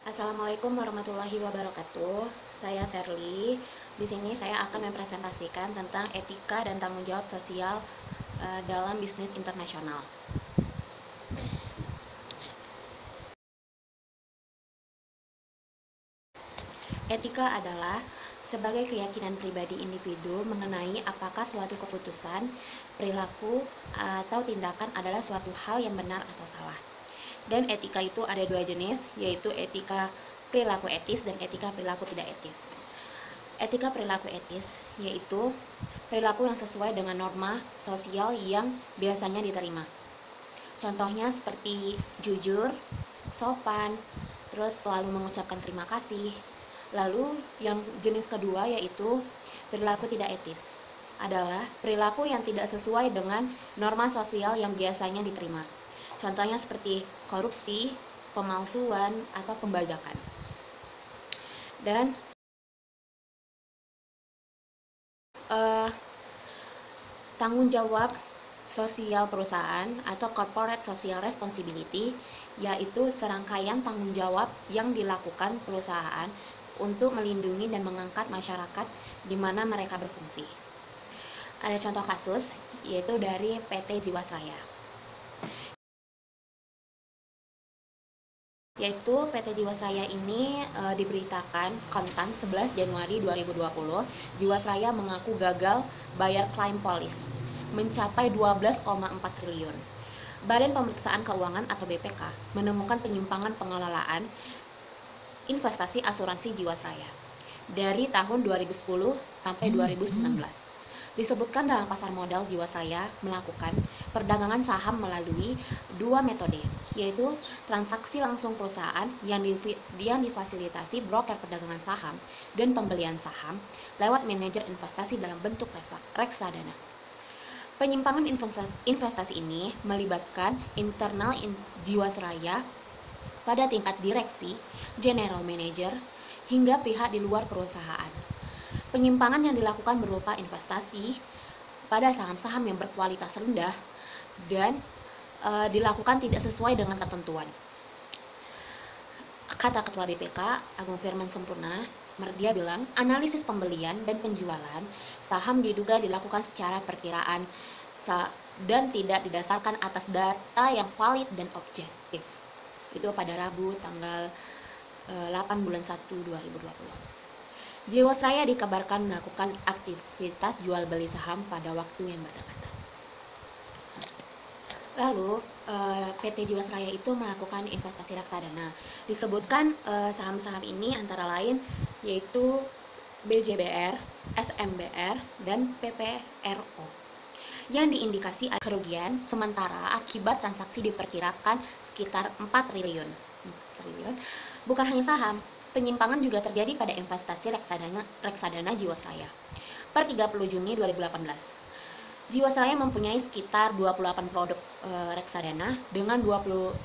Assalamualaikum warahmatullahi wabarakatuh. Saya Sherly. Di sini saya akan mempresentasikan tentang etika dan tanggung jawab sosial dalam bisnis internasional. Etika adalah sebagai keyakinan pribadi individu mengenai apakah suatu keputusan, perilaku, atau tindakan adalah suatu hal yang benar atau salah. Dan etika itu ada dua jenis, yaitu etika perilaku etis dan etika perilaku tidak etis. Etika perilaku etis yaitu perilaku yang sesuai dengan norma sosial yang biasanya diterima. Contohnya seperti jujur, sopan, terus selalu mengucapkan terima kasih. Lalu yang jenis kedua yaitu perilaku tidak etis adalah perilaku yang tidak sesuai dengan norma sosial yang biasanya diterima. Contohnya seperti korupsi, pemalsuan, atau pembajakan. Dan tanggung jawab sosial perusahaan atau corporate social responsibility yaitu serangkaian tanggung jawab yang dilakukan perusahaan untuk melindungi dan mengangkat masyarakat di mana mereka berfungsi. Ada contoh kasus yaitu dari PT Jiwasraya. Yaitu PT Jiwasraya ini diberitakan kontan 11 Januari 2020, Jiwasraya mengaku gagal bayar klaim polis mencapai 12,4 triliun. Badan Pemeriksaan Keuangan atau BPK menemukan penyimpangan pengelolaan investasi asuransi Jiwasraya dari tahun 2010 sampai 2019. Disebutkan dalam pasar modal Jiwasraya melakukan perdagangan saham melalui dua metode, yaitu transaksi langsung perusahaan yang difasilitasi broker perdagangan saham dan pembelian saham lewat manajer investasi dalam bentuk reksadana. Penyimpangan investasi ini melibatkan internal Jiwasraya pada tingkat direksi, general manager, hingga pihak di luar perusahaan. Penyimpangan yang dilakukan berupa investasi pada saham-saham yang berkualitas rendah dan dilakukan tidak sesuai dengan ketentuan. Kata Ketua BPK, Agung Firman Sempurna, dia bilang, analisis pembelian dan penjualan saham diduga dilakukan secara perkiraan dan tidak didasarkan atas data yang valid dan objektif. Itu pada Rabu tanggal 8 bulan 1 2020. Jiwasraya dikabarkan melakukan aktivitas jual beli saham pada waktu yang berdekatan. Lalu PT Jiwasraya itu melakukan investasi reksadana. Disebutkan saham-saham ini antara lain yaitu BJBR, SMBR, dan PPRO yang diindikasi ada kerugian sementara akibat transaksi diperkirakan sekitar 4 triliun. Bukan hanya saham, penyimpangan juga terjadi pada investasi reksadana Jiwasraya. Per 30 Juni 2018, Jiwasraya mempunyai sekitar 28 produk reksadana dengan 20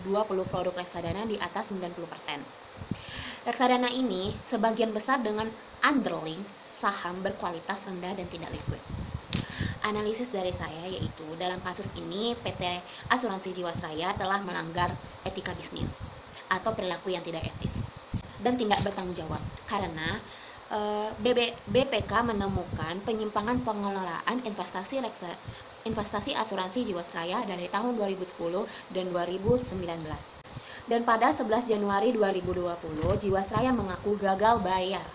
produk reksadana di atas 90%. Reksadana ini sebagian besar dengan underlying saham berkualitas rendah dan tidak liquid. Analisis dari saya yaitu dalam kasus ini PT Asuransi Jiwasraya telah melanggar etika bisnis atau perilaku yang tidak etis dan tidak bertanggung jawab karena BPK menemukan penyimpangan pengelolaan investasi asuransi Jiwasraya dari tahun 2010 dan 2019. Dan pada 11 Januari 2020, Jiwasraya mengaku gagal bayar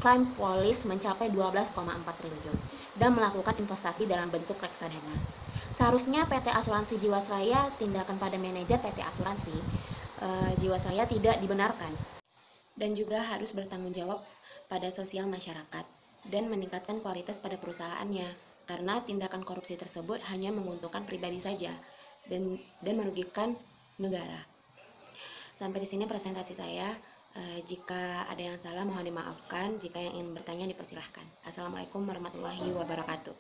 klaim polis mencapai 12,4 triliun dan melakukan investasi dalam bentuk reksadana. Seharusnya PT Asuransi Jiwasraya tindakan pada manajer PT Asuransi Jiwasraya tidak dibenarkan dan juga harus bertanggung jawab pada sosial masyarakat dan meningkatkan kualitas pada perusahaannya karena tindakan korupsi tersebut hanya menguntungkan pribadi saja dan merugikan negara. Sampai di sini presentasi saya. Jika ada yang salah mohon dimaafkan, jika yang ingin bertanya dipersilahkan. Assalamualaikum warahmatullahi wabarakatuh.